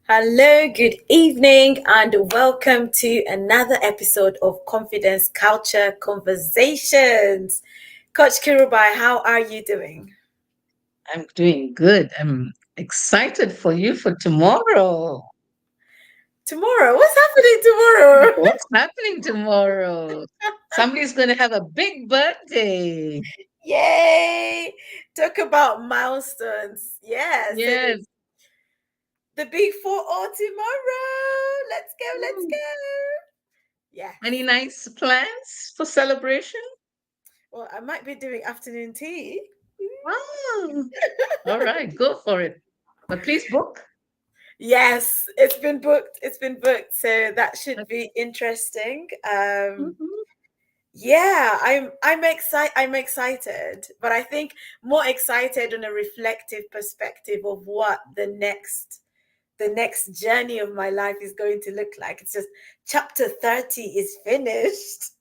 Hello, good evening, and welcome to another episode of Confidence Culture Conversations. Coach Kirubai, how are you doing? I'm doing good. I'm excited for you for tomorrow. Tomorrow? What's happening tomorrow? What's happening tomorrow? Somebody's going to have a big birthday. Yay! Talk about milestones. Yeah, so Yes. the big 4-0 tomorrow. Let's go, let's Mm. go. Any Yes. nice plans for celebration? Well, I might be doing afternoon tea. Oh, all right, go for it. But please book. Yes, it's been booked. It's been booked. So that should Okay. be interesting. Mhm. Yeah, I'm excited. I'm excited, but I think more excited on a reflective perspective of what the next journey of my life is going to look like. It's just chapter 30 is finished.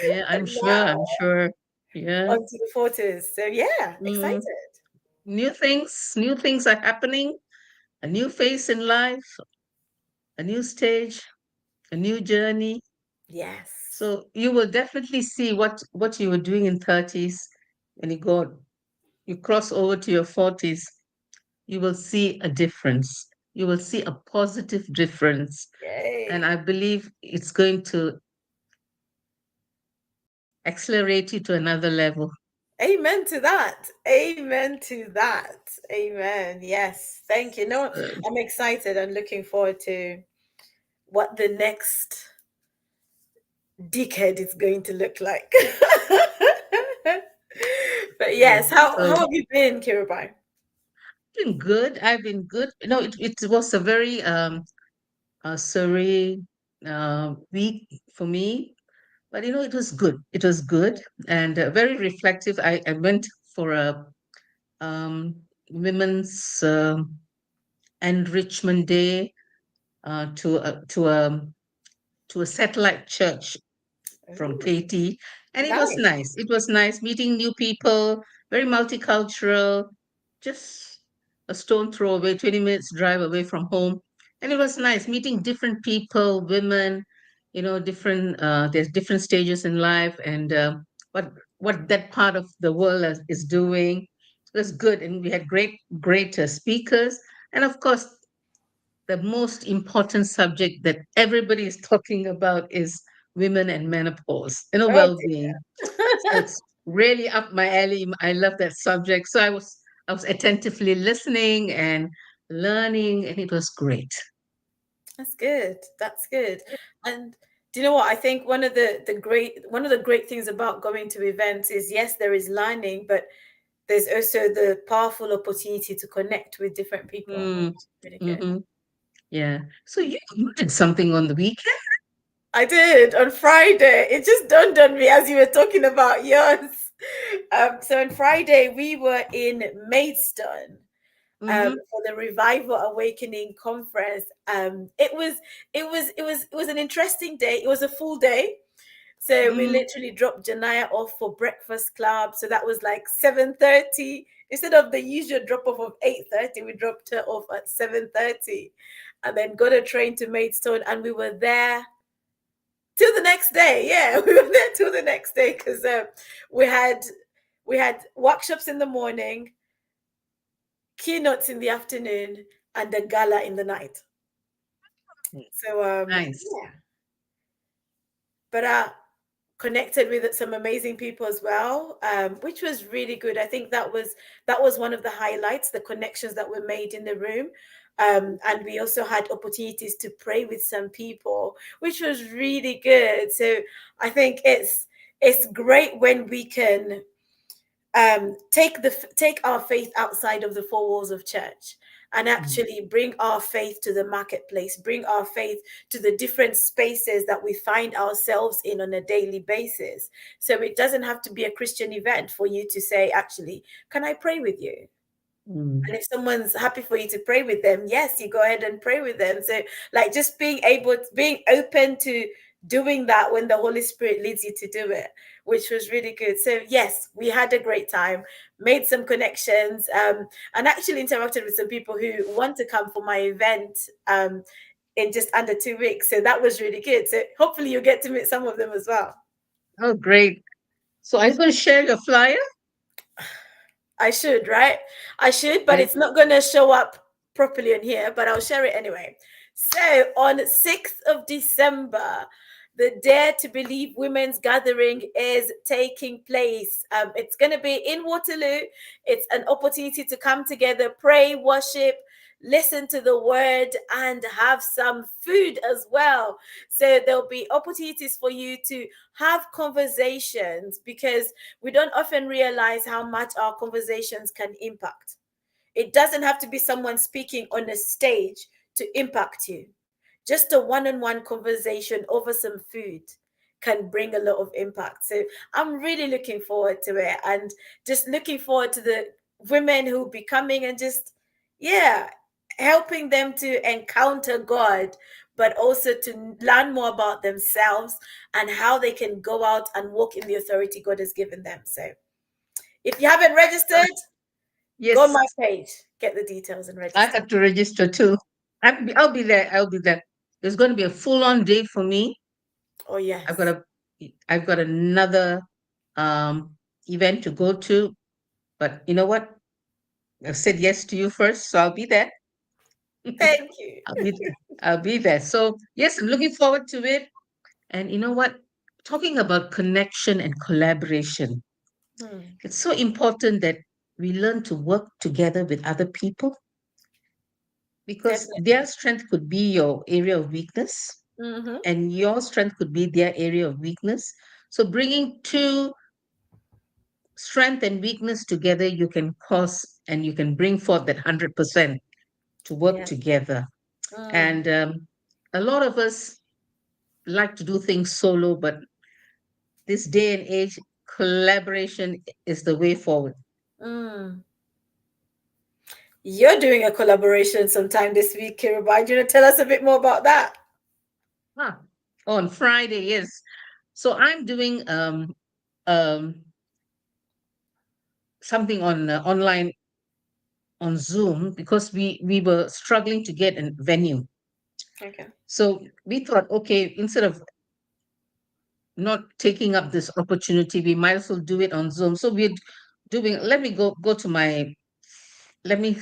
Yeah, And I'm sure. now I'm sure. Yeah. on to the 40s. So yeah, excited. Mm. New things are happening. A new phase in life, a new stage, a new journey. Yes. So you will definitely see what you were doing in 30s when you cross over to your 40s, you will see a difference. You will see a positive difference. And Yay. I believe it's going to accelerate you to another level. Amen to that. Amen to that. Amen. Yes. Thank you. No, Uh, I'm excited and looking forward to what the next decade is going to look like. But yeah. yes, how So have you been, Kirubai? been good. I've been good. It was a very surreal week for me. But it was good. It was good and very reflective. I went for a women's enrichment day uh, to a to a to a satellite church from Ooh, KT, and it was nice. nice. It was nice meeting new people, very multicultural, just a stone throw away, 20 minutes drive away from home, and it was nice meeting different people, women, different. There's different stages in life, and what that part of the world is doing. It was good, and we had great speakers, and of course the most important subject that everybody is talking about is women and menopause, Oh well-being. So dear. it's really up my alley. I love that subject. So I was attentively listening and learning, and it was great. That's good. That's good. And do you know what? I think one of the great things about going to events is yes, there is learning, but there's also the powerful opportunity to connect with different people, which Mm, is really good. hmm. Yeah. So you did something on the weekend? I did on Friday. It just dawned on me as you were talking about yours. So on Friday we were in Maidstone Mm-hmm. for the Revival Awakening conference. It was an interesting day. It was a full day. So we Mm-hmm. literally dropped Janaya off for breakfast club. So that was like 7:30. Instead of the usual drop off of 8:30, we dropped her off at 7:30 and then got a train to Maidstone and we were there till the next day. Yeah, we were there till the next day because we had we had workshops in the morning, keynotes in the afternoon, and the gala in the night. So Nice. yeah, but connected with some amazing people as well, which was really good. I think that was one of the highlights, the connections that were made in the room. And we also had opportunities to pray with some people, which was really good. So I think it's great when we can take our faith outside of the four walls of church and Mm. actually bring our faith to the marketplace, bring our faith to the different spaces that we find ourselves in on a daily basis. So it doesn't have to be a Christian event for you to say, actually, can I pray with you? Mm. And if someone's happy for you to pray with them, yes, you go ahead and pray with them. So, like, just being open to doing that when the Holy Spirit leads you to do it, which was really good. So yes, we had a great time, made some connections, and actually interacted with some people who want to come for my event in just under 2 weeks. So that was really good. So hopefully you'll get to meet some of them as well. Oh, great. So are you going to share your flyer? I should, right? I should, but I, it's not going to show up properly in here, but I'll share it anyway. So on 6th of December, the Dare to Believe Women's Gathering is taking place. It's going to be in Waterloo. It's an opportunity to come together, pray, worship, listen to the word, and have some food as well. So there'll be opportunities for you to have conversations, because we don't often realize how much our conversations can impact. It doesn't have to be someone speaking on a stage to impact you. Just a one-on-one conversation over some food can bring a lot of impact. So I'm really looking forward to it, and just looking forward to the women who will be coming, and just, yeah, helping them to encounter God, but also to learn more about themselves and how they can go out and walk in the authority God has given them. So if you haven't registered, go on yes, my page, get the details and I register. have to register too. I'll be there. I'll be there. It's going to be a full-on day for me. Oh, I've got yes. a, I've got another um, event to go to, but you know what? I've said yes to you first, so I'll be there. Thank you. I'll be there. I'll be there. So yes, I'm looking forward to it. And you know what? Talking about connection and collaboration, Hmm, it's so important that we learn to work together with other people, because their definitely. strength could be your area of weakness Mm-hmm. and your strength could be their area of weakness. So bringing two strength and weakness together, you can cause and you can bring forth that 100% to work Yeah. together. Mm, And a lot of us like to do things solo, but this day and age, collaboration is the way forward. mm. You're doing a collaboration sometime this week, Kirubai. Do you want to tell us a bit more about that? Huh. On Friday, yes. So I'm doing um, something on online on Zoom, because we were struggling to get a venue. Okay. So we thought, okay, instead of not taking up this opportunity, we might as well do it on Zoom. So we're doing. Let me go to my. Let me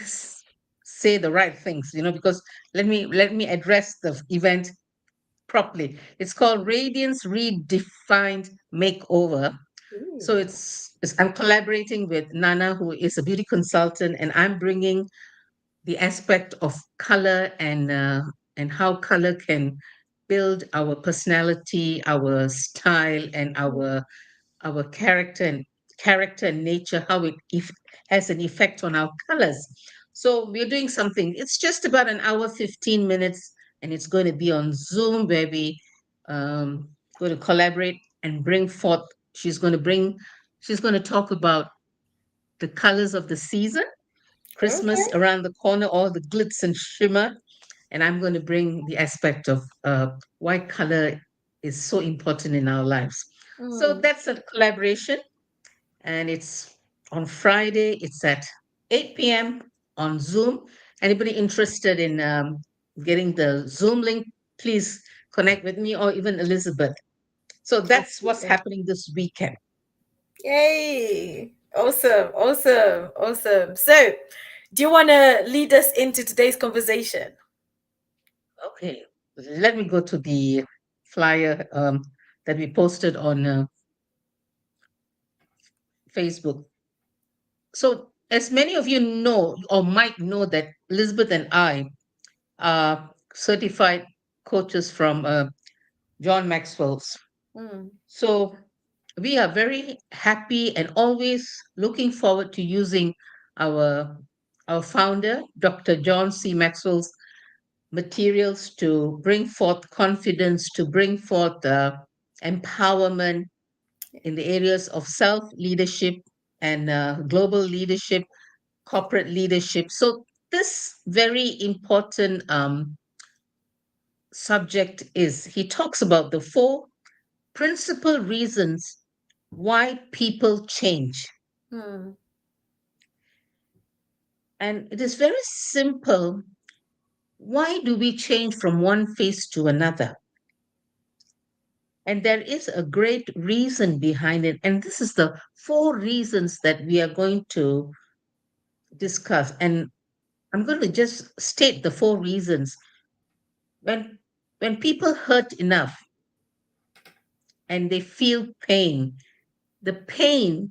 say the right things, because let me address the event properly. It's called Radiance Redefined Makeover. So Ooh. it's I'm collaborating with Nana, who is a beauty consultant, and I'm bringing the aspect of color and how color can build our personality, our style, and our character and nature, how it has an effect on our colors. So we're doing something. It's just about an hour, 15 minutes, and it's going to be on Zoom, where we um, going to collaborate and bring forth. She's going to talk about the colors of the season, Christmas Okay. around the corner, all the glitz and shimmer. And I'm going to bring the aspect of why color is so important in our lives. So Mm. that's a collaboration, and it's on Friday. It's at 8 p.m. on Zoom. Anybody interested in getting the Zoom link, please connect with me or even Elizabeth. So that's what's Absolutely. happening this weekend. Yay. Awesome. Awesome. Awesome. So, do you want to lead us into today's conversation? Okay, let me go to the flyer that we posted on Facebook. So, as many of you know or might know, that Elizabeth and I are certified coaches from John Maxwell's. Mm. So we are very happy and always looking forward to using our our founder, Dr. John C. Maxwell's materials to bring forth confidence, to bring forth empowerment in the areas of self leadership and global leadership, corporate leadership. So this very important subject is he talks about the four principal reasons why people change. Mm. And it is very simple. Why do we change from one phase to another? And there is a great reason behind it. And this is the four reasons that we are going to discuss. And I'm going to just state the four reasons. When when people hurt enough and they feel pain, the pain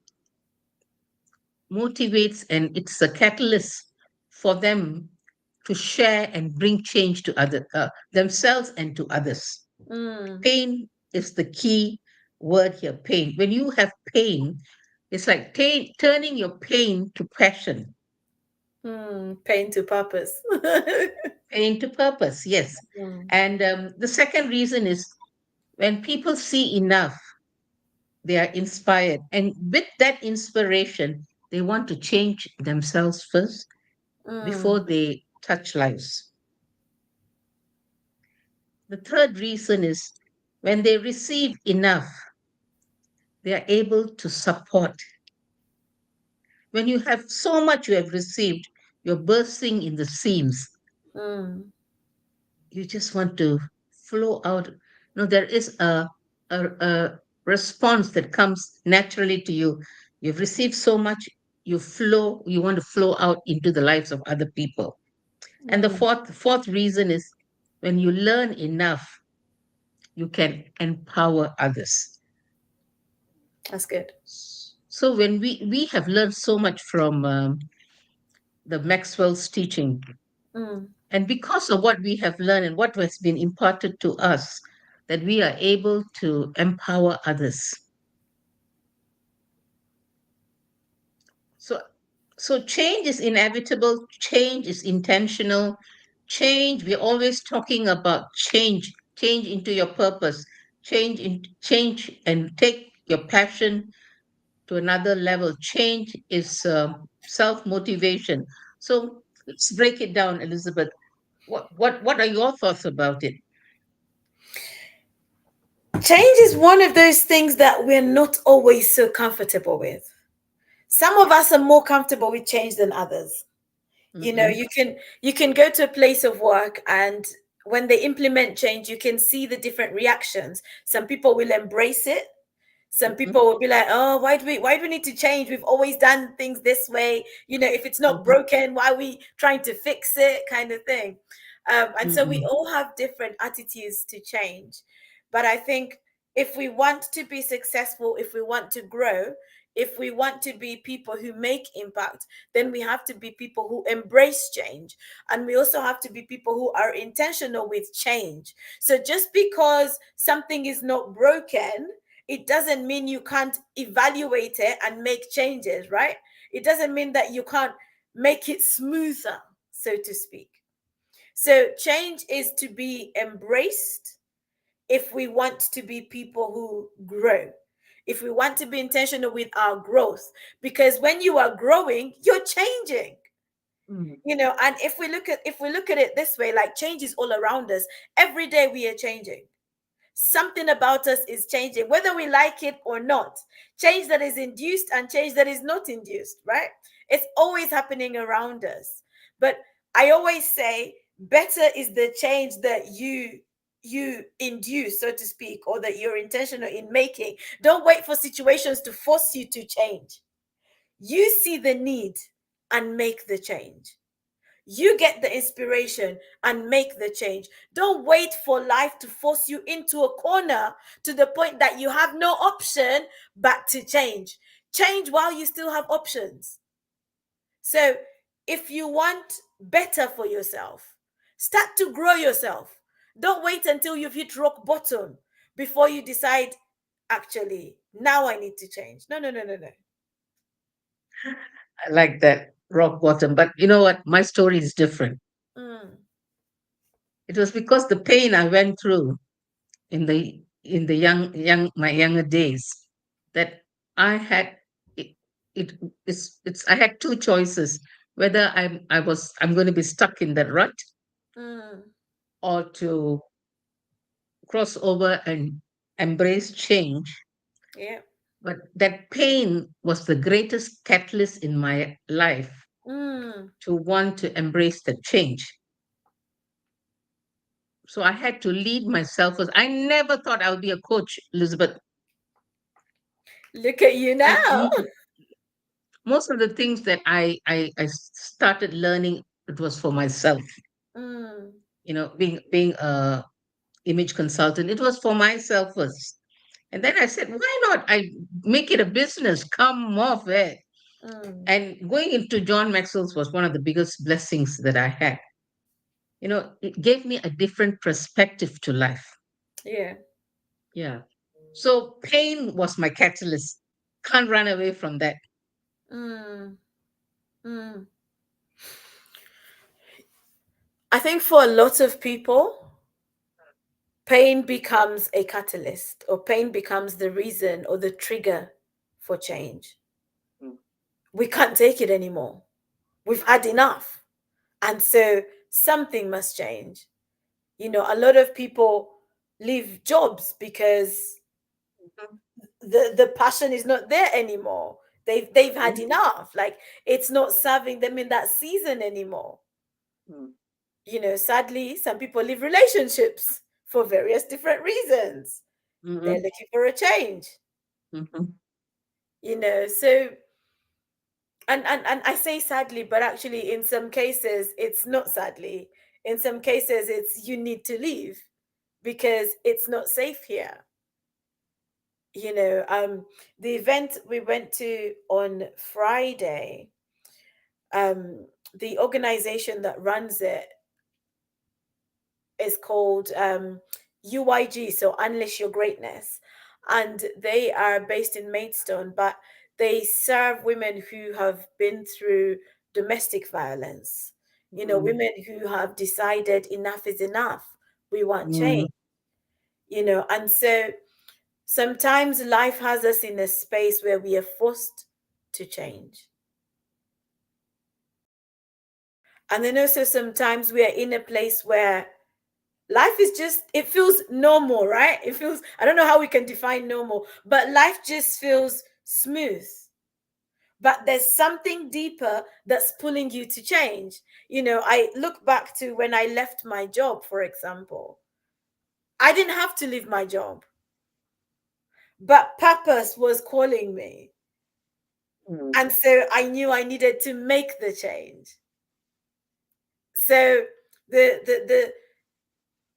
motivates and it's a catalyst for them to share and bring change to other themselves and to others. Mm. Pain is the key word here. Pain. When you have pain, it's like turning your pain to passion. Mm. Pain to purpose. Pain to purpose. Yes. Mm. And the second reason is when people see enough, they are inspired, and with that inspiration, they want to change themselves first before Mm. they touch lives. The third reason is when they receive enough, they are able to support. When you have so much you have received, you're bursting in the seams. Mm. You just want to flow out. No, there is a response that comes naturally to you. You've received so much, you want to flow out into the lives of other people. And the Mm. fourth reason is when you learn enough, you can empower others. That's good. So when we have learned so much from the Maxwell's teaching, Mm. and because of what we have learned and what has been imparted to us, that we are able to empower others. So, so change is inevitable, change is intentional, change, we're always talking about change, change into your purpose, change and take your passion to another level. Change is self-motivation. So let's break it down, Elizabeth. What are your thoughts about it? Change is one of those things that we're not always so comfortable with. Some of us are more comfortable with change than others. You know, Mm-mm, you can go to a place of work, and when they implement change, you can see the different reactions. Some people will embrace it. Some mm-mm, people will be like, oh, why do we need to change? We've always done things this way. If it's not mm-mm, broken, why are we trying to fix it, kind of thing. And so we mm-mm, all have different attitudes to change. But I think if we want to be successful, if we want to grow, if we want to be people who make impact, then we have to be people who embrace change. And we also have to be people who are intentional with change. So just because something is not broken, it doesn't mean you can't evaluate it and make changes, right? It doesn't mean that you can't make it smoother, so to speak. So change is to be embraced if we want to be people who grow, if we want to be intentional with our growth, because when you are growing, you're changing. mm. And if we look at it this way, like, change is all around us. Every day we are changing. Something about us is changing, whether we like it or not. Change that is induced and change that is not induced, right? It's always happening around us. But I always say, better is the change that you induce, so to speak, or that you're intentional in making. Don't wait for situations to force you to change. You see the need and make the change. You get the inspiration and make the change. Don't wait for life to force you into a corner to the point that you have no option but to change. Change while you still have options. So, if you want better for yourself, start to grow yourself. Don't wait until you've hit rock bottom before you decide, actually, now I need to change. No, no, no, no, no. I like that rock bottom. But you know what? My story is different. Mm, It was because the pain I went through in the young my younger days that I had it, it's I had two choices whether I'm going to be stuck in that rut mm, or to cross over and embrace change. Yeah. But that pain was the greatest catalyst in my life Mm. to want to embrace the change. So I had to lead myself. I never thought I would be a coach, Elizabeth. Look at you I now. most of the things that I started learning, it was for myself. Mm. Being a image consultant, it was for myself first. And then I said, why not? I make it a business, come off it. Mm. And going into John Maxwell's was one of the biggest blessings that I had. It gave me a different perspective to life. Yeah. Yeah. So pain was my catalyst. Can't run away from that. Mm. Mm. I think for a lot of people, pain becomes a catalyst, or pain becomes the reason or the trigger for change. Mm. We can't take it anymore. We've had enough. And so something must change. A lot of people leave jobs because the passion is not there anymore. They've had Mhm. enough. Like, it's not serving them in that season anymore. Mm. Sadly, some people leave relationships for various different reasons. They're Mhm. looking for a change. Mhm. So, and I say sadly, but actually in some cases it's not sadly. In some cases it's you need to leave because it's not safe here. you know um the event we went to on Friday, the organization that runs it is called UYG, so Unleash Your Greatness. And they are based in Maidstone, but they serve women who have been through domestic violence, Mm. women who have decided enough is enough. We want Mm. change, and so sometimes life has us in a space where we are forced to change. And then also sometimes we are in a place where life is just, it feels normal, right? It feels, I don't know how we can define normal, but life just feels smooth. But there's something deeper that's pulling you to change. I look back to when I left my job, for example. I didn't have to leave my job, but purpose was calling me. Mm. And so I knew I needed to make the change. So the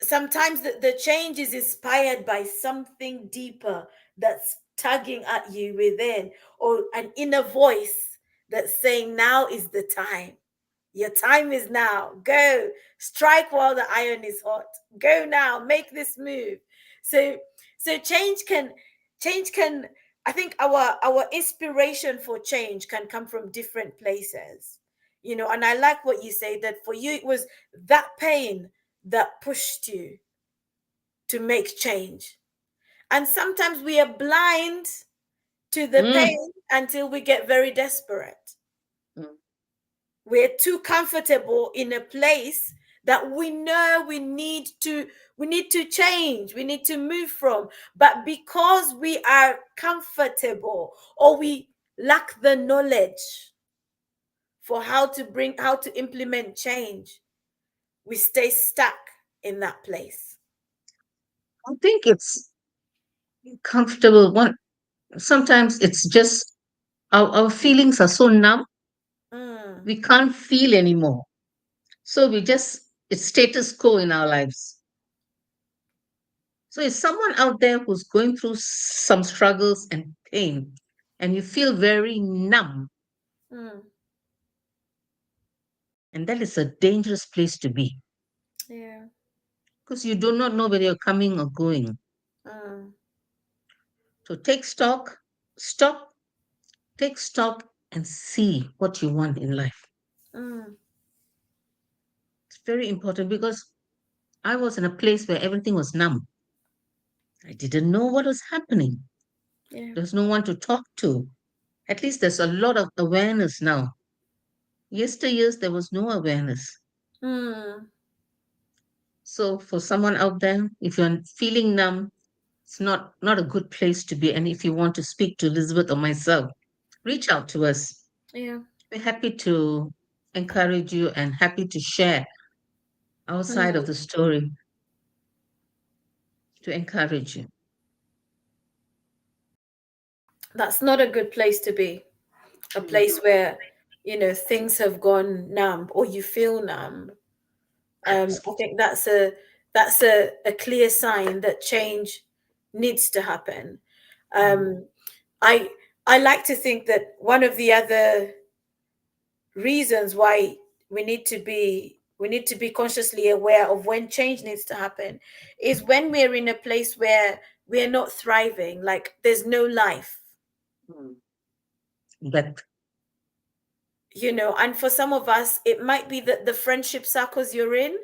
sometimes the change is inspired by something deeper that's tugging at you within, or an inner voice that's saying, now is the time. Your time is now. Go strike while the iron is hot. Go now, make this move. So so change can I think our inspiration for change can come from different places. And I like what you say, that for you it was that pain that pushed you to make change. And sometimes we are blind to the Mm. pain until we get very desperate. Mm. We're too comfortable in a place that we know we need to change, we need to move from. But because we are comfortable, or we lack the knowledge for how to implement change, we stay stuck in that place. I think it's comfortable. Sometimes it's just our feelings are so numb, Mm, we can't feel anymore. So it's status quo in our lives. So if someone out there who's going through some struggles and pain, and you feel very numb, mm, and that is a dangerous place to be yeah. because you do not know whether you're coming or going. Mm, So take stock, stop, take stock, and see what you want in life. mm, It's very important because I was in a place where everything was numb. I didn't know what was happening. yeah. There's no one to talk to. At least there's a lot of awareness now. Yesteryears, there was no awareness. Mm, So for someone out there, if you're feeling numb, it's not a good place to be. And if you want to speak to Elizabeth or myself, reach out to us. Yeah. We're happy to encourage you and happy to share our side of Mm. the story to encourage you. That's not a good place to be. A Mm. place where, things have gone numb or you feel numb. I think that's a clear sign that change needs to happen. Mm. Um, I I like to think that one of the other reasons why we need to be consciously aware of when change needs to happen is when we're in a place where we're not thriving, like there's no life, Mm. But and for some of us it might be that the friendship circles you're in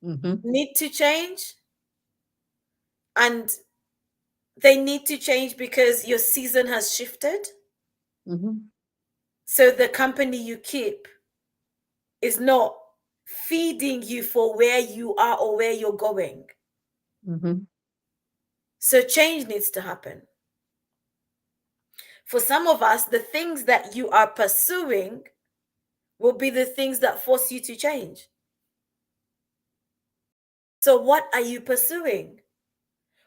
mm-hmm, need to change, and they need to change because your season has shifted. mm-hmm, So the company you keep is not feeding you for where you are or where you're going. mm-hmm, So change needs to happen. For some of us, the things that you are pursuing will be the things that force you to change. So, what are you pursuing?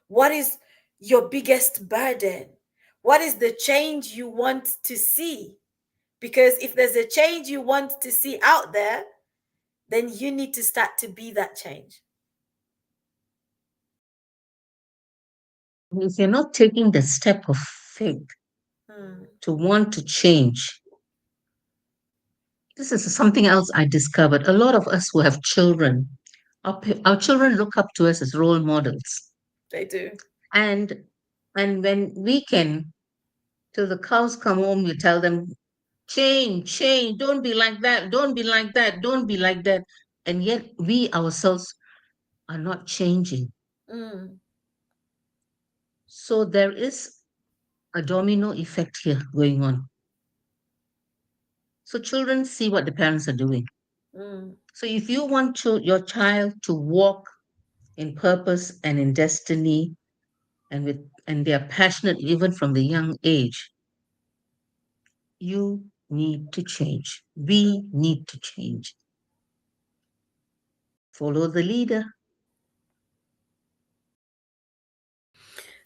What is your biggest burden? What is the change you want to see? Because if there's a change you want to see out there, then you need to start to be that change. if you're not taking the step of faith Hmm. to want to change, this is something else I discovered. A lot of us who have children, our children look up to us as role models. They do. And and when we can, till the cows come home, you tell them, change, change, don't be like that, don't be like that, don't be like that. And yet we ourselves are not changing. Mm, So there is a domino effect here going on. So children see what the parents are doing. mm. So if you want your child to walk in purpose and in destiny and they are passionate even from the young age, you need to change. We need to change. Follow the leader.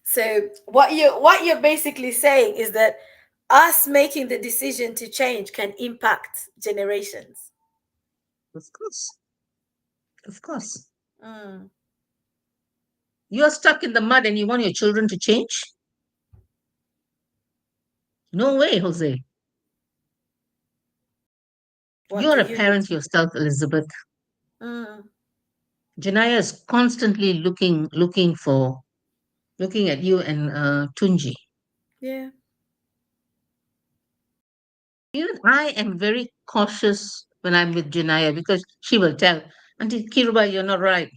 So what you're basically saying is that us making the decision to change can impact generations. Of course. Of course. Mm. You're stuck in the mud and you want your children to change? No way, Jose. What do You're a you need parent to yourself, Elizabeth. Mm. Janaya is constantly looking at you and Tunji. Yeah. Even I am very cautious when I'm with Janaya because she will tell, Auntie Kirubai, you're not right.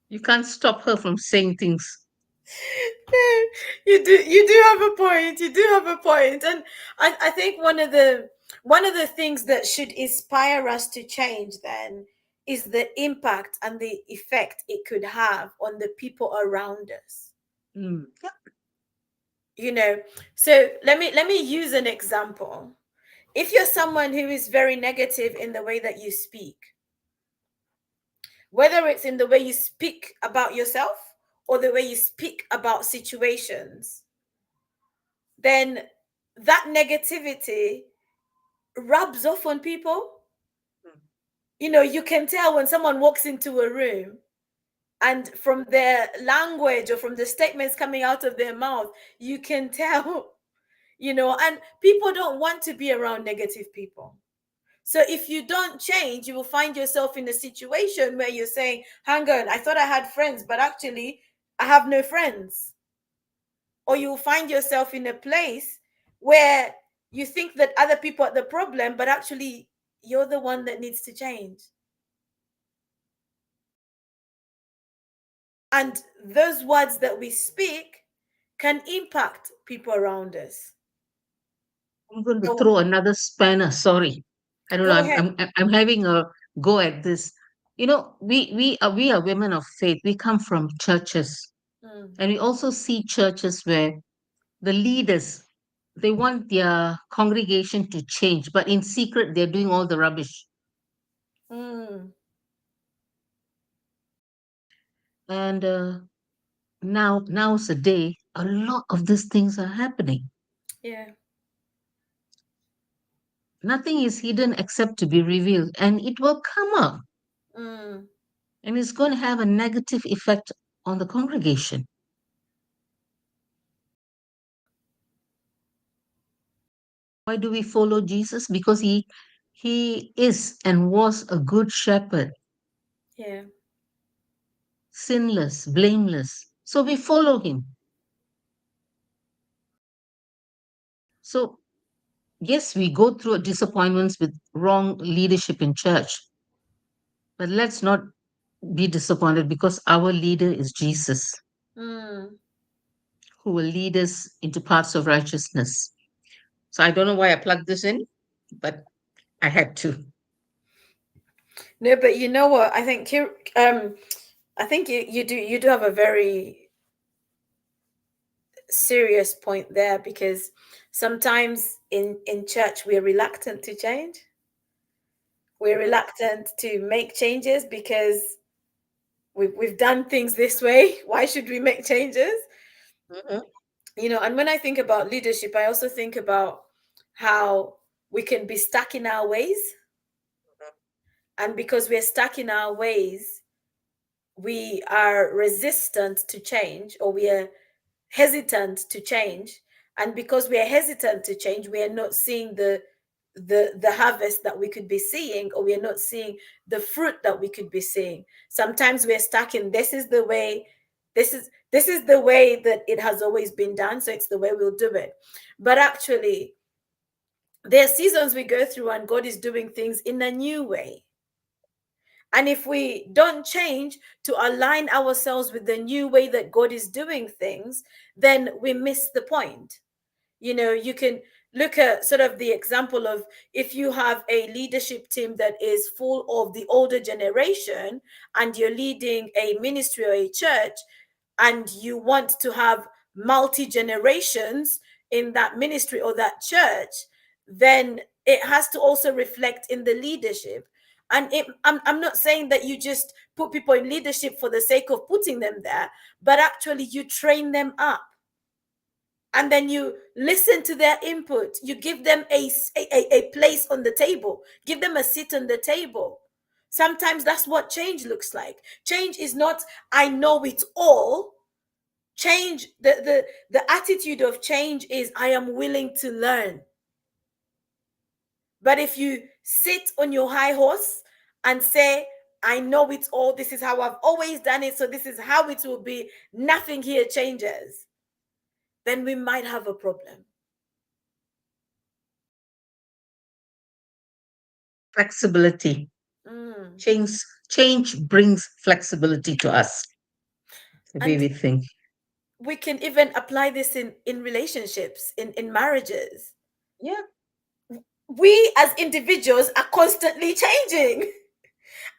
You can't stop her from saying things. You do have a point. You do have a point. And I think one of the things that should inspire us to change then is the impact and the effect it could have on the people around us. Mm. You know, so let me use an example. If you're someone who is very negative in the way that you speak, whether it's in the way you speak about yourself or the way you speak about situations, then that negativity rubs off on people. You can tell when someone walks into a room, and from their language or from the statements coming out of their mouth, you can tell, and people don't want to be around negative people. So if you don't change, you will find yourself in a situation where you're saying, hang on, I thought I had friends, but actually I have no friends. Or you'll find yourself in a place where you think that other people are the problem, but actually you're the one that needs to change. And those words that we speak can impact people around us. I'm going to So throw another spanner. Sorry. I don't know. go ahead. I'm having go at this. We are women of faith. We come from churches, Mm. and we also see churches where the leaders, they want their congregation to change, but in secret they're doing all the rubbish. Mm. And now's a day, a lot of these things are happening. Yeah. Nothing is hidden except to be revealed, and it will come up, Mm. and it's going to have a negative effect on the congregation. Why do we follow Jesus? Because he is and was a good shepherd, Yeah. sinless, blameless. So we follow him. So yes, we go through disappointments with wrong leadership in church, but let's not be disappointed because our leader is Jesus, Mm. who will lead us into paths of righteousness. So I don't know why I plugged this in, but I had to. No, but you know what? I think you do have a very serious point there, because sometimes in church we're reluctant to change. We're reluctant to make changes because we've done things this way. Why should we make changes? Mhm. And when I think about leadership, I also think about how we can be stuck in our ways. And because we're stuck in our ways, we are resistant to change, or we are hesitant to change. And because we are hesitant to change, we are not seeing the harvest that we could be seeing, or we are not seeing the fruit that we could be seeing. Sometimes we're stuck in, this is the way, this is the way that it has always been done, so it's the way we'll do it. But actually, there are seasons we go through and God is doing things in a new way. And if we don't change to align ourselves with the new way that God is doing things, then we miss the point. You can look at sort of the example of, if you have a leadership team that is full of the older generation, and you're leading a ministry or a church, and you want to have multi generations in that ministry or that church, then it has to also reflect in the leadership. And I'm not saying that you just put people in leadership for the sake of putting them there, but actually you train them up, and then you listen to their input. You give them a place on the table, give them a seat on the table. Sometimes that's what change looks like. Change is not, I know it all. Change, the attitude of change is, I am willing to learn. But if you sit on your high horse and say, I know it all, this is how I've always done it, so this is how it will be, nothing here changes, then we might have a problem. Flexibility. Mm. Change, change brings flexibility to us, the way And we think. we can even apply this in relationships, in marriages. Yeah. We as individuals are constantly changing.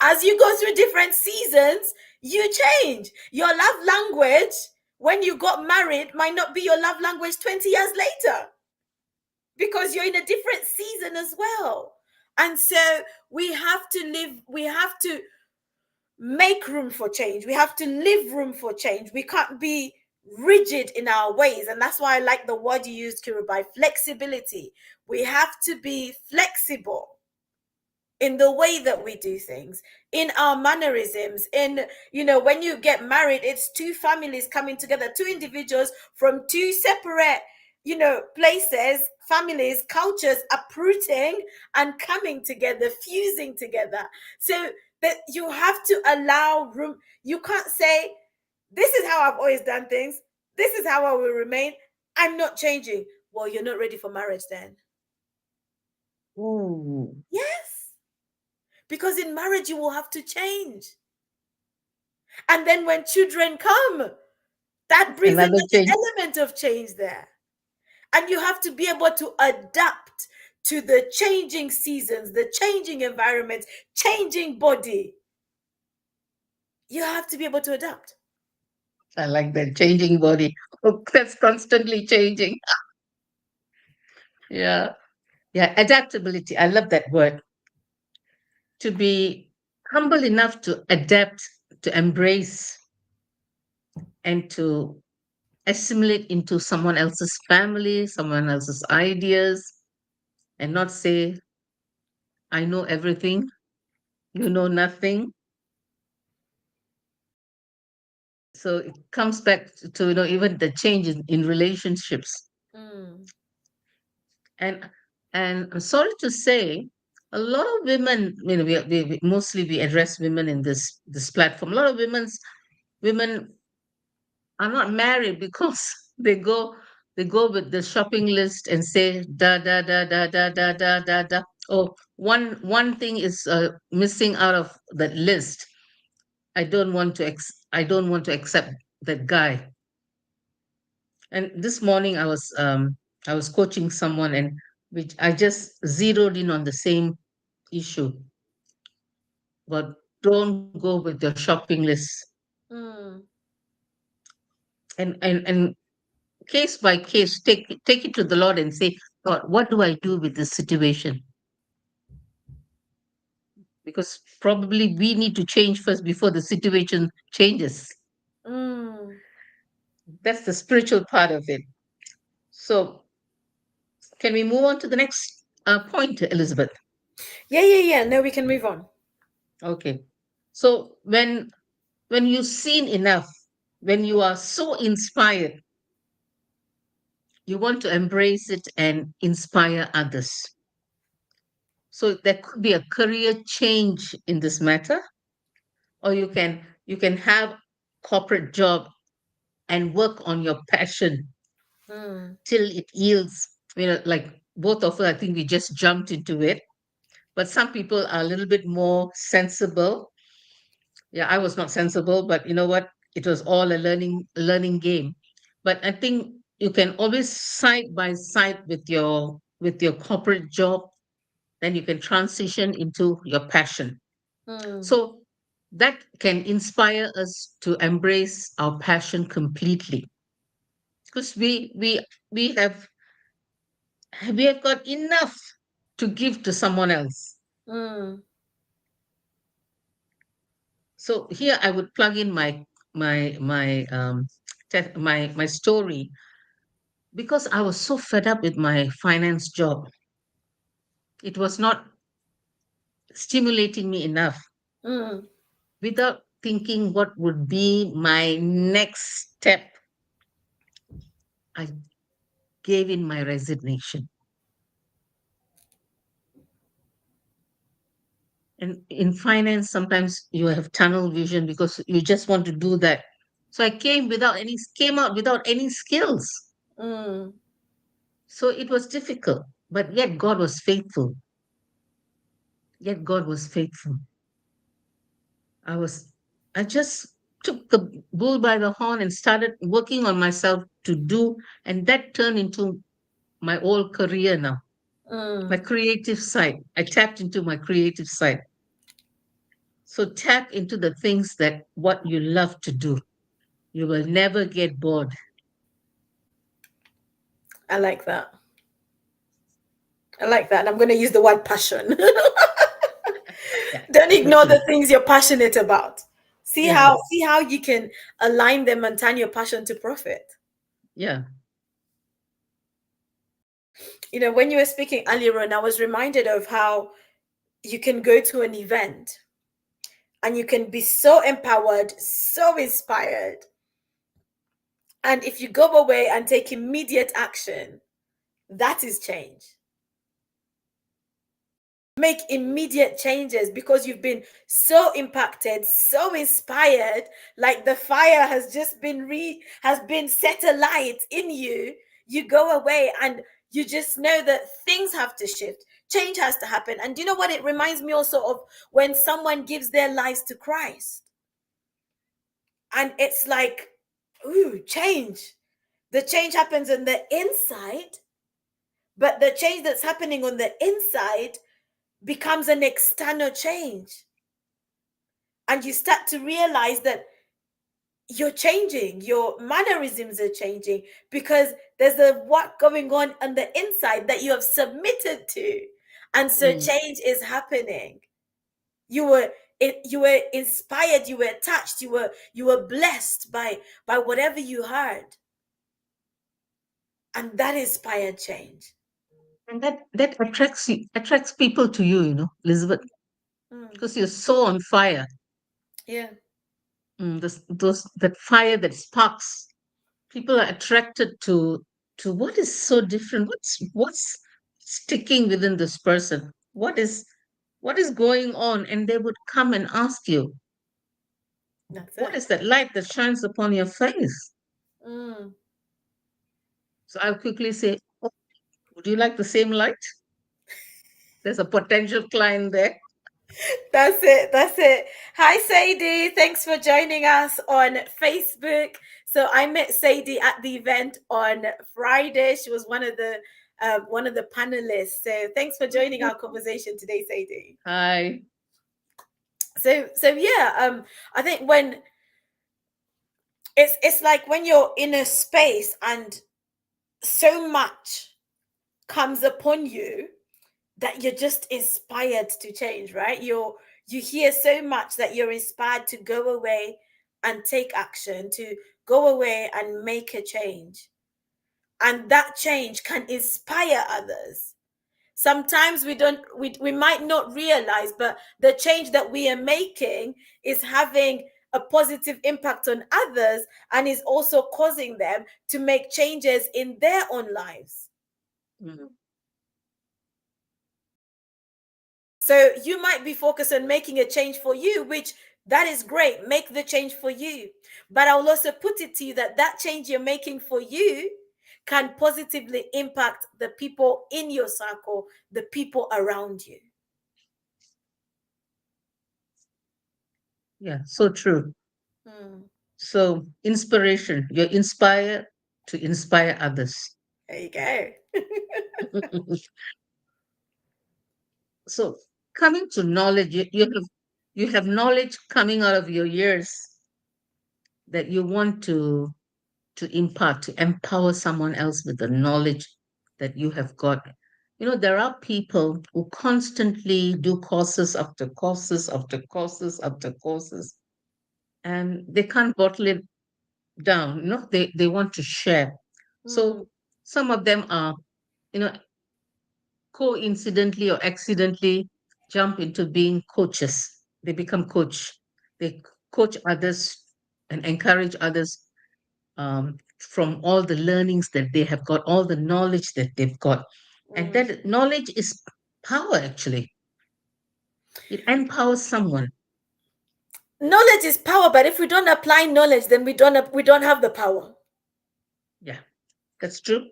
As you go through different seasons, you change. Your love language when you got married might not be your love language 20 years later, because you're in a different season as well. And so we have to make room for change. We have to leave room for change. We can't be rigid in our ways. And that's why I like the word you used, Kirubai, flexibility. We have to be flexible in the way that we do things, in our mannerisms. When you get married, it's two families coming together, two individuals from two separate, places, families, cultures, uprooting and coming together, fusing together. So that you have to allow room. You can't say, this is how I've always done things, this is how I will remain, I'm not changing. Well, you're not ready for marriage then. Ooh, Yes, because in marriage you will have to change. And then when children come, that brings another another change. element of change there. And you have to be able to adapt to the changing seasons, the changing environment, changing body. You have to be able to adapt. I like that changing body. Oh, that's constantly changing. Yeah. Yeah. Adaptability. I love that word. To be humble enough to adapt, to embrace, and to assimilate into someone else's family, someone else's ideas, and not say, I know everything, you know nothing. So it comes back to, even the change in relationships. Mm. And I'm sorry to say, a lot of women, mostly we address women in this platform. A lot of women are not married because they go with the shopping list and say da da da da da da da da da. Oh, one thing is missing out of that list. I don't want to accept that guy. And this morning I was coaching someone, and which I just zeroed in on the same issue. But don't go with your shopping list. Mm. And case by case, take it to the Lord and say, Lord, what do I do with this situation? Because probably we need to change first before the situation changes. Mm. That's the spiritual part of it. So can we move on to the next point, Elizabeth? Yeah. No, we can move on. Okay. So when you've seen enough, when you are so inspired, you want to embrace it and inspire others. So there could be a career change in this matter, or you can have corporate job and work on your passion Mm. till it yields. Like both of us, I think we just jumped into it. But some people are a little bit more sensible. Yeah, I was not sensible, but you know what? It was all a learning game. But I think you can always side by side with your corporate job, then you can transition into your passion. Mm. So that can inspire us to embrace our passion completely, because we have got enough to give to someone else. Mm. So here I would plug in my story, because I was so fed up with my finance job. It was not stimulating me enough. Mm. Without thinking what would be my next step, I gave in my resignation. And in finance, sometimes you have tunnel vision because you just want to do that. So I came out without any skills. Mm. So it was difficult, but yet God was faithful. Yet God was faithful. I was, I just took the bull by the horn and started working on myself to do, and that turned into my whole career now. My Mm. creative side. I tapped into my creative side. So tap into the things that what you love to do. You will never get bored. I like that. I like that. I'm going to use the word passion. Yeah, Don't ignore the okay. things you're passionate about. See Yeah, how you can align them and turn your passion to profit. yeah. When you were speaking earlier on, I was reminded of how you can go to an event and you can be so empowered, so inspired. And if you go away and take immediate action, that is change. Make immediate changes because you've been so impacted, so inspired, like the fire has just been set alight in you. You go away and you just know that things have to shift, change has to happen. And you know what, it reminds me also of when someone gives their lives to Christ, and it's like, ooh, change. The change happens on the inside, but the change that's happening on the inside becomes an external change. And you start to realize that you're changing, your mannerisms are changing because there's a work going on the inside that you have submitted to. And so Mm. change is happening. You were you were inspired, you were touched, you were blessed by whatever you heard. And that inspired change. And that attracts people to you, Elizabeth, Mm, because you're so on fire. yeah, That fire that sparks. People are attracted to what is so different. What's sticking within this person? What is going on? And they would come and ask you, that's what it. is that light that shines upon your face? Mm. So I'll quickly say, oh, would you like the same light? There's a potential client there. That's it. That's it. Hi, Sadie. Thanks for joining us on Facebook. So I met Sadie at the event on Friday. She was one of the panelists. So thanks for joining our conversation today, Sadie. Hi. So yeah, I think when it's like when you're in a space and so much comes upon you that you're just inspired to change, right? You hear so much that you're inspired to go away and take action, to go away and make a change. And that change can inspire others. Sometimes we might not realize, but the change that we are making is having a positive impact on others and is also causing them to make changes in their own lives. Mhm. So you might be focused on making a change for you, which that is great. Make the change for you. But I'll also put it to you that that change you're making for you can positively impact the people in your circle, the people around you. Yeah, so true. Hmm. So inspiration, you're inspired to inspire others. There you go. So coming to knowledge, you have knowledge coming out of your ears that you want to impart, to empower someone else with the knowledge that you have got. There are people who constantly do courses after courses after courses after courses, and they can't bottle it down. They want to share. Hmm. So some of them are, you know, coincidentally or accidentally jump into being coaches. They become coach. They coach others and encourage others from all the learnings that they have got, all the knowledge that they've got. And Hmm. that knowledge is power, actually. It empowers someone. Knowledge is power, but if we don't apply knowledge, then we don't have the power. Yeah, that's true.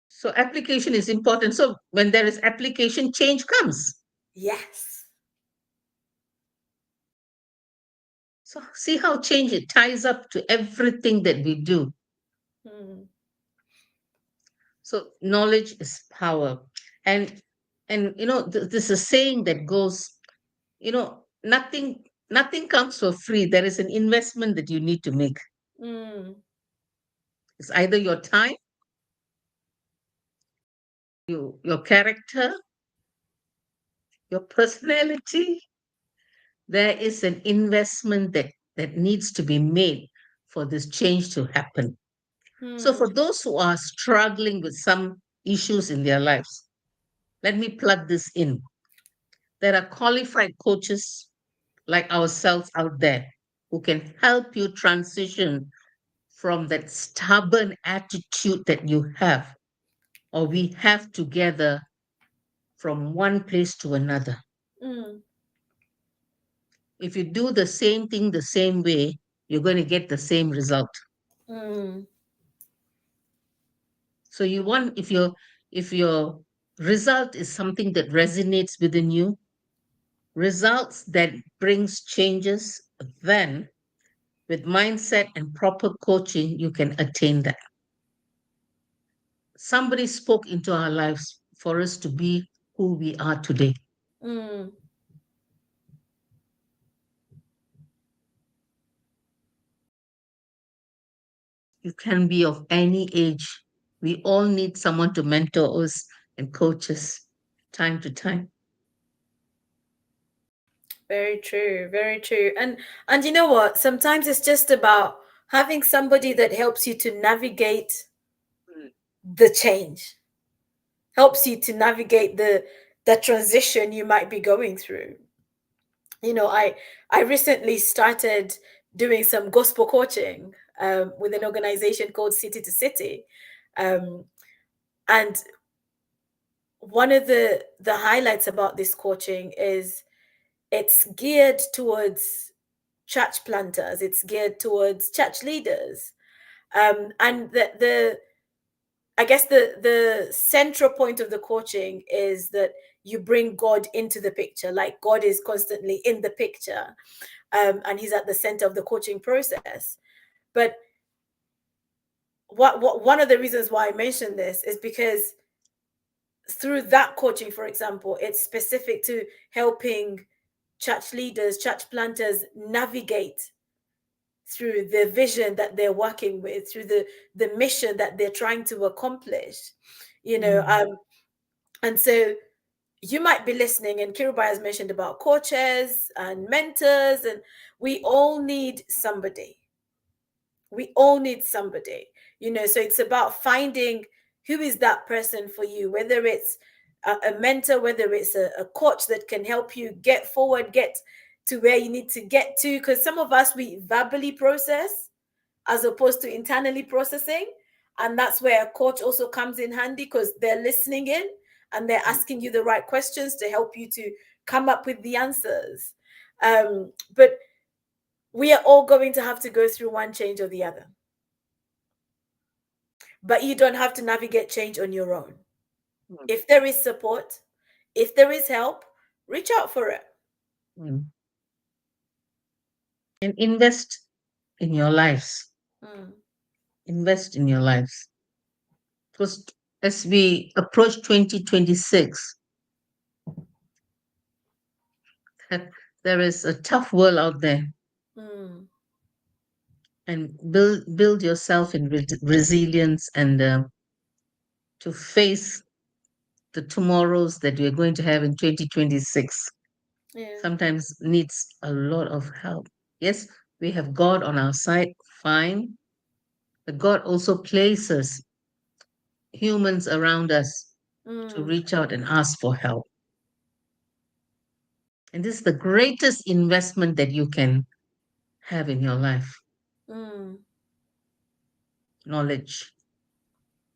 So application is important. So when there is application, change comes. Yes. So see how change it ties up to everything that we do. Hmm. So knowledge is power. And there's a saying that goes, nothing comes for free. There is an investment that you need to make. Hmm. It's either your time, your character, your personality. There is an investment that needs to be made for this change to happen. So Hmm. for those who are struggling with some issues in their lives, let me plug this in. There are qualified coaches like ourselves out there who can help you transition from that stubborn attitude that you have or we have together from one place to another. Hmm. If you do the same thing the same way, you're going to get the same result. Hmm. So you want if your result is something that resonates within you, results that brings changes, then with mindset and proper coaching, you can attain that. somebody spoke into our lives for us to be who we are today. Mm. You can be of any age. We all need someone to mentor us and coach us time to time. Very true, very true. And you know what? Sometimes it's just about having somebody that helps you to navigate the change, helps you to navigate the transition you might be going through. You know, I recently started doing some gospel coaching with an organization called City to City. Um, and one of the highlights about this coaching is it's geared towards church planters, it's geared towards church leaders. And the I guess the central point of the coaching is that you bring God into the picture, like God is constantly in the picture, and He's at the center of the coaching process. But what one of the reasons why I mentioned this is because through that coaching, for example, it's specific to helping church leaders, church planters navigate through the vision that they're working with, through the mission that they're trying to accomplish, you know. Mm. And so you might be listening, and Kirubai has mentioned about coaches and mentors, and we all need somebody. We all need somebody, you know. So it's about finding who is that person for you, whether it's a mentor, whether it's a coach that can help you get forward, get to where you need to get to. Because some of us, we verbally process as opposed to internally processing. And that's where a coach also comes in handy, because they're listening in and they're asking you the right questions to help you to come up with the answers. But we are all going to have to go through one change or the other. But you don't have to navigate change on your own. Mm. If there is support, if there is help, reach out for it. Mm. And invest in your lives. Mm, Invest in your lives. Because as we approach 2026, there is a tough world out there, mm, and build yourself in resilience and to face the tomorrows that we're going to have in 2026. yeah. Sometimes needs a lot of help. Yes, we have God on our side, fine, but God also places humans around us to Mm, reach out and ask for help. And this is the greatest investment that you can have in your life: mm. knowledge,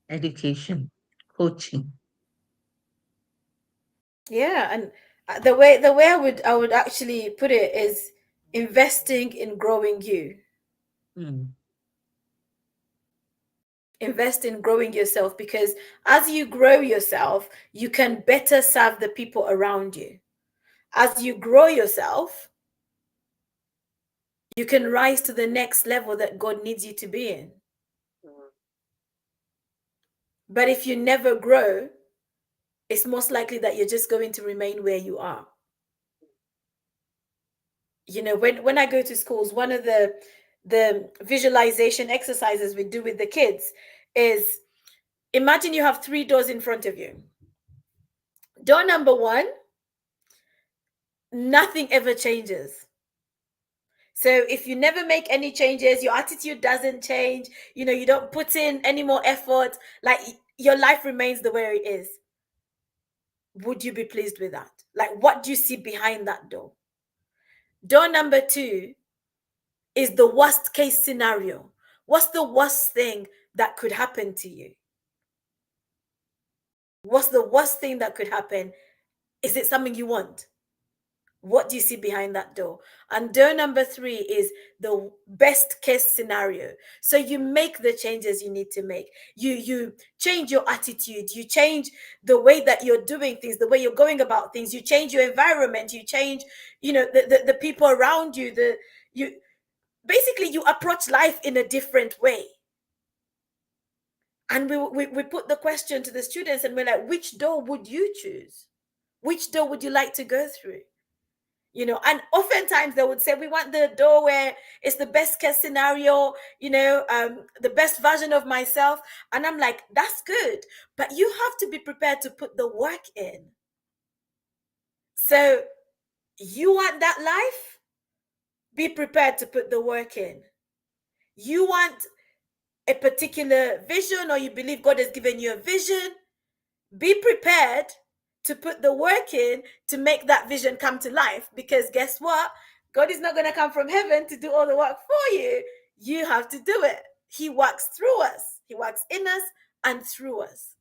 education, coaching. Yeah, and the way I would actually put it is investing in growing you. Mm. Invest in growing yourself, because as you grow yourself, you can better serve the people around you. As you grow yourself, you can rise to the next level that God needs you to be in. But if you never grow, it's most likely that you're just going to remain where you are. You know, when I go to schools, one of the visualization exercises we do with the kids is, imagine you have three doors in front of you. Door number one, nothing ever changes. So if you never make any changes, your attitude doesn't change, you know, you don't put in any more effort, like your life remains the way it is. Would you be pleased with that? Like, what do you see behind that door? Door number two is the worst case scenario. What's the worst thing that could happen to you? What's the worst thing that could happen? Is it something you want? What do you see behind that door? And door number three is the best case scenario. So you make the changes you need to make. You change your attitude. You change the way that you're doing things, the way you're going about things. You change your environment. You change, you know, the people around you. You basically you approach life in a different way. And we put the question to the students, and we're like, which door would you choose? Which door would you like to go through? And oftentimes they would say, we want the door where it's the best case scenario, the best version of myself. And I'm like, that's good, but you have to be prepared to put the work in. So you want that life? Be prepared to put the work in. You want a particular vision, or you believe God has given you a vision? Be prepared to put the work in to make that vision come to life. Because guess what? God is not going to come from heaven to do all the work for you. You have to do it. He works through us. He works in us and through us.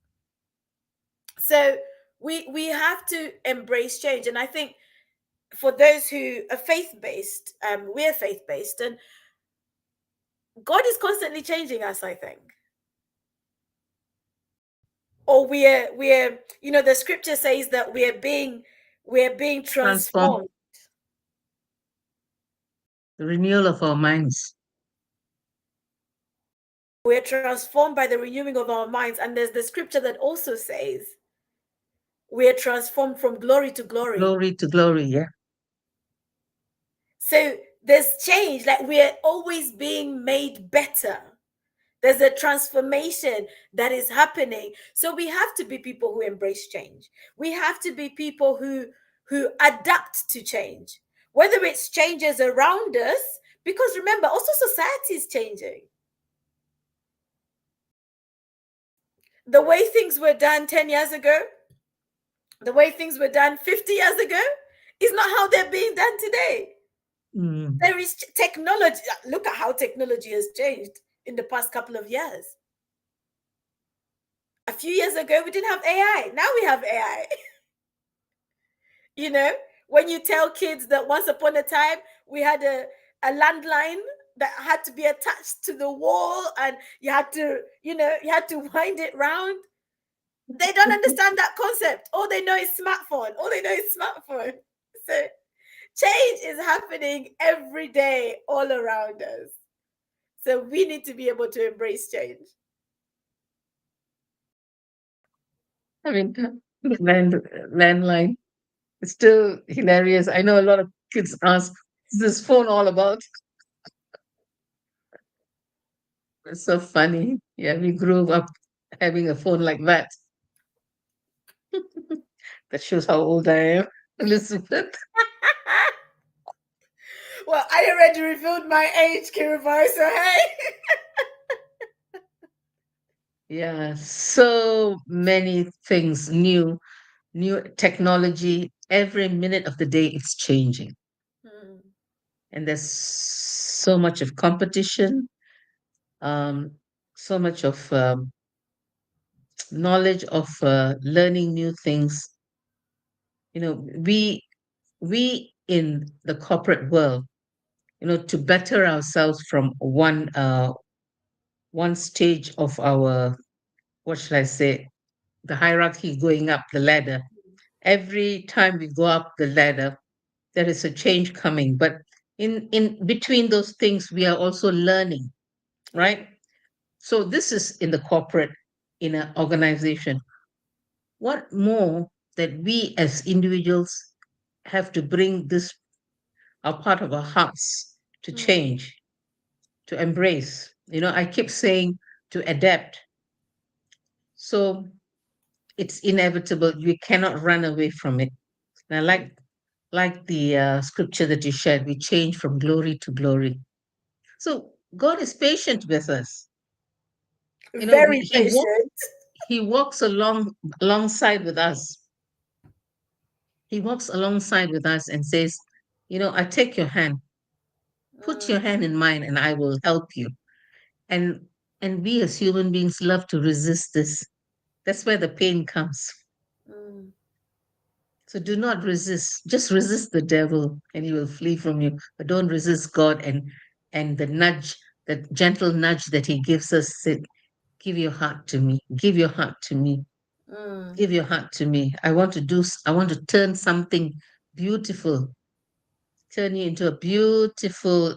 So we have to embrace change. And I think for those who are faith-based, we're faith-based, and God is constantly changing us, I think. Or we're the scripture says that we're being transformed. The renewal of our minds. We're transformed by the renewing of our minds. And there's the scripture that also says we're transformed from glory to glory. Glory to glory, yeah. So there's change, like we're always being made better. There's a transformation that is happening. So we have to be people who embrace change. We have to be people who adapt to change, whether it's changes around us, because remember, also society is changing. The way things were done 10 years ago, the way things were done 50 years ago, is not how they're being done today. There is technology. Look at how technology has changed in the past couple of years. A few years ago, we didn't have AI. Now we have AI. When you tell kids that once upon a time we had a landline that had to be attached to the wall, and you had to wind it round, they don't understand that concept. All they know is smartphone. So change is happening every day all around us. So we need to be able to embrace change. I mean, landline. It's still hilarious. I know a lot of kids ask, "What's this phone all about?" It's so funny. Yeah, we grew up having a phone like that. That shows how old I am, Elizabeth. Well, I already revealed my age, Kirubai, so hey. Yeah, so many things new technology. Every minute of the day, it's changing. And there's so much of competition, so much of knowledge of learning new things. We in the corporate world, to better ourselves from one stage of our, what should I say, the hierarchy, going up the ladder. Every time we go up the ladder, there is a change coming. But in between those things, we are also learning, right? So this is in the corporate, in an organization. What more that we as individuals have to bring this, a part of our hearts, to change, to embrace. I keep saying to adapt. So it's inevitable. We cannot run away from it. And I like the scripture that you shared. We change from glory to glory. So God is patient with us. Very patient. He walks alongside with us. He walks alongside with us and says, I take your hand, put your hand in mine, and I will help you. And we as human beings love to resist this. That's where the pain comes. So do not resist. Just resist the devil and he will flee from you. But don't resist God, and the nudge, the gentle nudge that he gives us, say, give your heart to me. Give your heart to me. Give your heart to me. I want to turn something beautiful, turn you into a beautiful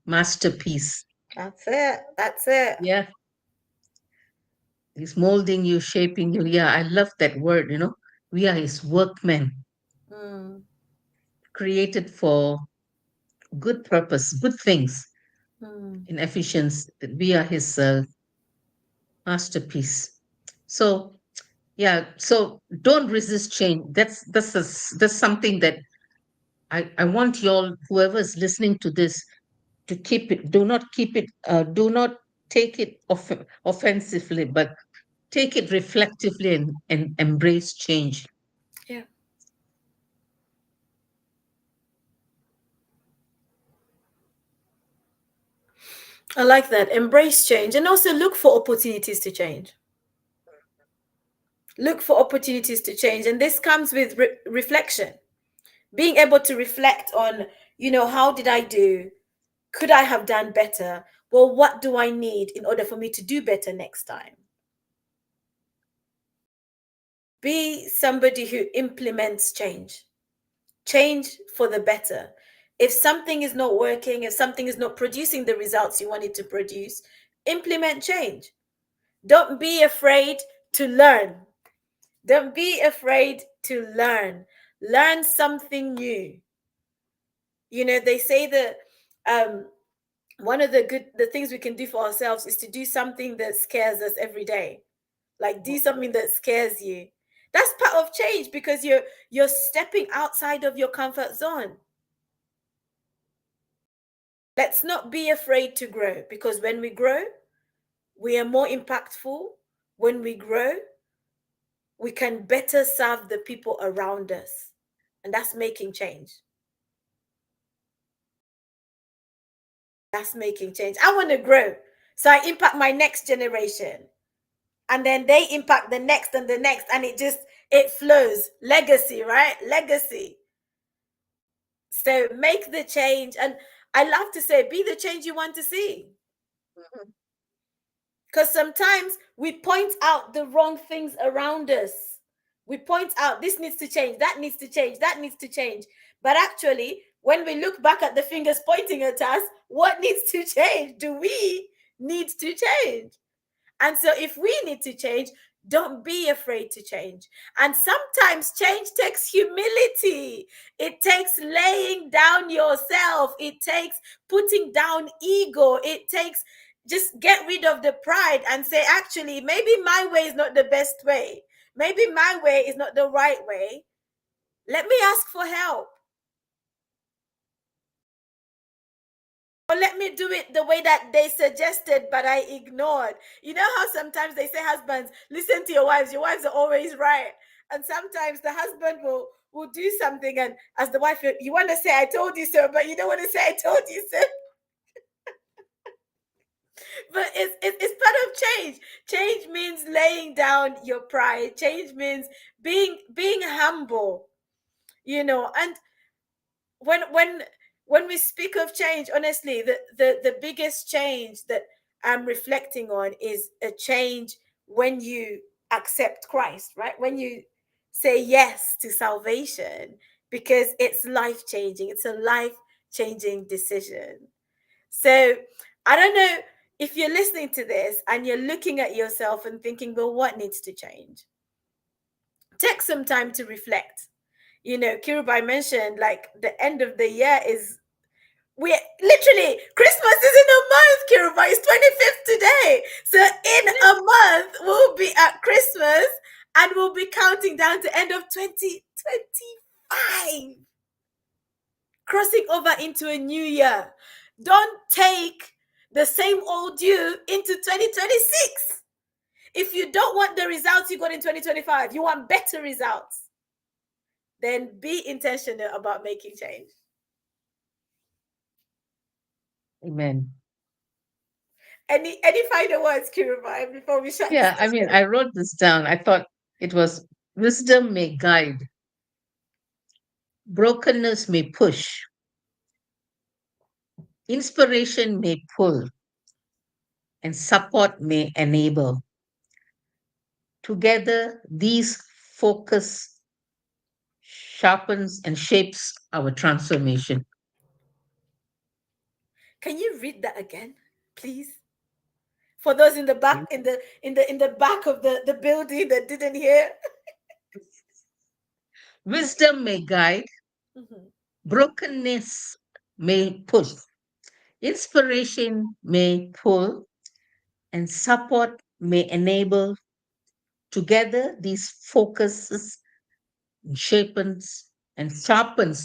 masterpiece. That's it. Yeah. He's molding you, shaping you. Yeah, I love that word. We are his workmen, Mm, created for good purpose, good things mm. in efficiency. We are his masterpiece. So yeah, so don't resist change. That's something that I want y'all, whoever is listening to this, to keep it. Do not keep it. Do not take it offensively, but take it reflectively and embrace change. Yeah, I like that. Embrace change and also look for opportunities to change. Look for opportunities to change. And this comes with reflection, being able to reflect on, how did I do? Could I have done better? Well, what do I need in order for me to do better next time? Be somebody who implements change, change for the better. If something is not working, if something is not producing the results you wanted to produce, implement change. Don't be afraid to learn. Don't be afraid to learn. Learn something new. They say that um, one of the things we can do for ourselves is to do something that scares us every day. Like do something that scares you. That's part of change because you're stepping outside of your comfort zone. Let's not be afraid to grow because when we grow, we are more impactful. When we grow, we can better serve the people around us. And that's making change. That's making change. I want to grow. So I impact my next generation. And then they impact the next and the next. And it flows. Legacy, right? Legacy. So make the change. And I love to say, be the change you want to see. Mhm. Because sometimes we point out the wrong things around us. We point out this needs to change, that needs to change, that needs to change. But actually, when we look back at the fingers pointing at us, what needs to change? Do we need to change? And so, if we need to change, don't be afraid to change. And sometimes change takes humility. It takes laying down yourself. It takes putting down ego. It takes just get rid of the pride and say, actually, maybe my way is not the best way. Maybe my way is not the right way. Let me ask for help. Or let me do it the way that they suggested, but I ignored. You know how sometimes they say, husbands, listen to your wives. Your wives are always right. And sometimes the husband will do something, and as the wife, you want to say, I told you so, but you don't want to say, I told you so. But it's part of change. Change means laying down your pride. Change means being humble, and when when when we speak of change, honestly, the biggest change that I'm reflecting on is a change when you accept Christ, right? When you say yes to salvation, because it's life changing. It's a life changing decision. So I don't know if you're listening to this and you're looking at yourself and thinking, well, what needs to change? Take some time to reflect. Kirubai mentioned like the end of the year is we literally Christmas is in a month, Kirubai. It's 25th today. So in a month, we'll be at Christmas and we'll be counting down to end of 2025. Crossing over into a new year. Don't take the same old you into 2026. If you don't want the results you got in 2025, you want better results, then be intentional about making change. Amen. Any final words, Kirubai, before we shut this Yeah, I mean, session? I wrote this down. I thought it was wisdom may guide, brokenness may push, inspiration may pull, and support may enable. Together, these focus sharpens and shapes our transformation. Can you read that again, please? For those in the back, in the back of the building that didn't hear. Wisdom may guide, Mhm. brokenness may push, inspiration may pull, and support may enable. Together, these focuses shapes and sharpens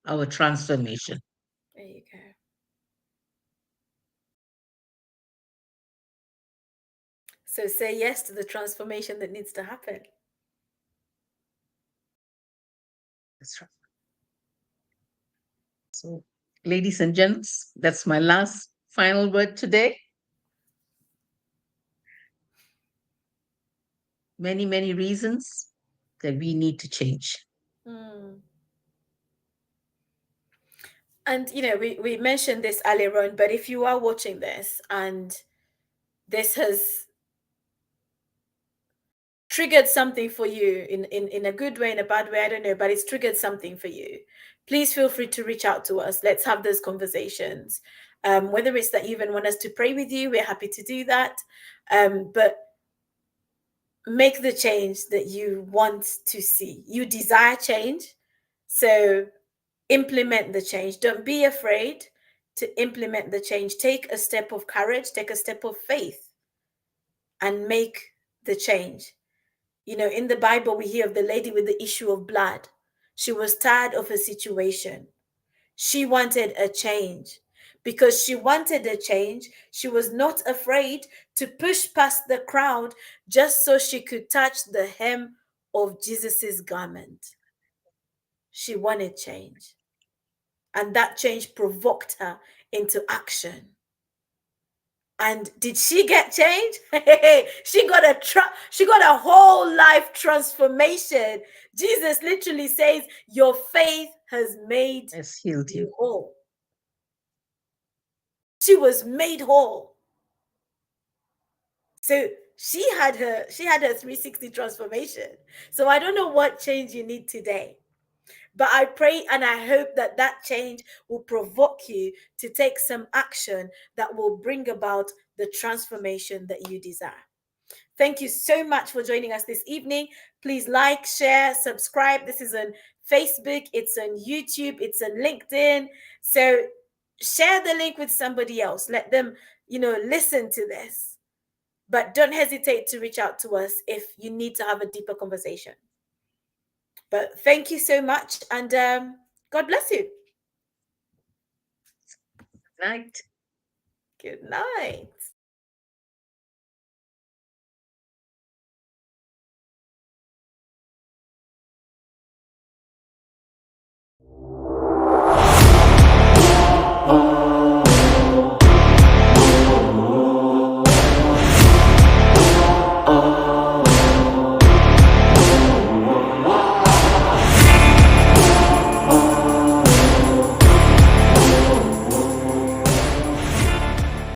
our transformation. There you go. So say yes to the transformation that needs to happen. That's right. So, ladies and gents, that's my last final word today. Many, many reasons that we need to change. Mm. And we mentioned this earlier on, but if you are watching this and this has triggered something for you in a good way, in a bad way, I don't know, but it's triggered something for you, please feel free to reach out to us. Let's have those conversations. Whether it's that you even want us to pray with you, we're happy to do that. But make the change that you want to see. You desire change, so implement the change. Don't be afraid to implement the change. Take a step of courage, take a step of faith, and make the change. In the Bible, we hear of the lady with the issue of blood. She was tired of her situation. She wanted a change. Because she wanted a change, she was not afraid to push past the crowd just so she could touch the hem of Jesus's garment. She wanted change. And that change provoked her into action. And did she get change? She got a whole life transformation. Jesus literally says, your faith has made Has healed you. you whole. She was made whole. So she had her 360 transformation. So I don't know what change you need today. But I pray and I hope that that change will provoke you to take some action that will bring about the transformation that you desire. Thank you so much for joining us this evening. Please like, share, subscribe. This is on Facebook, it's on YouTube, it's on LinkedIn. So share the link with somebody else. Let them, listen to this. But don't hesitate to reach out to us if you need to have a deeper conversation. But thank you so much, and God bless you. Night. Good night.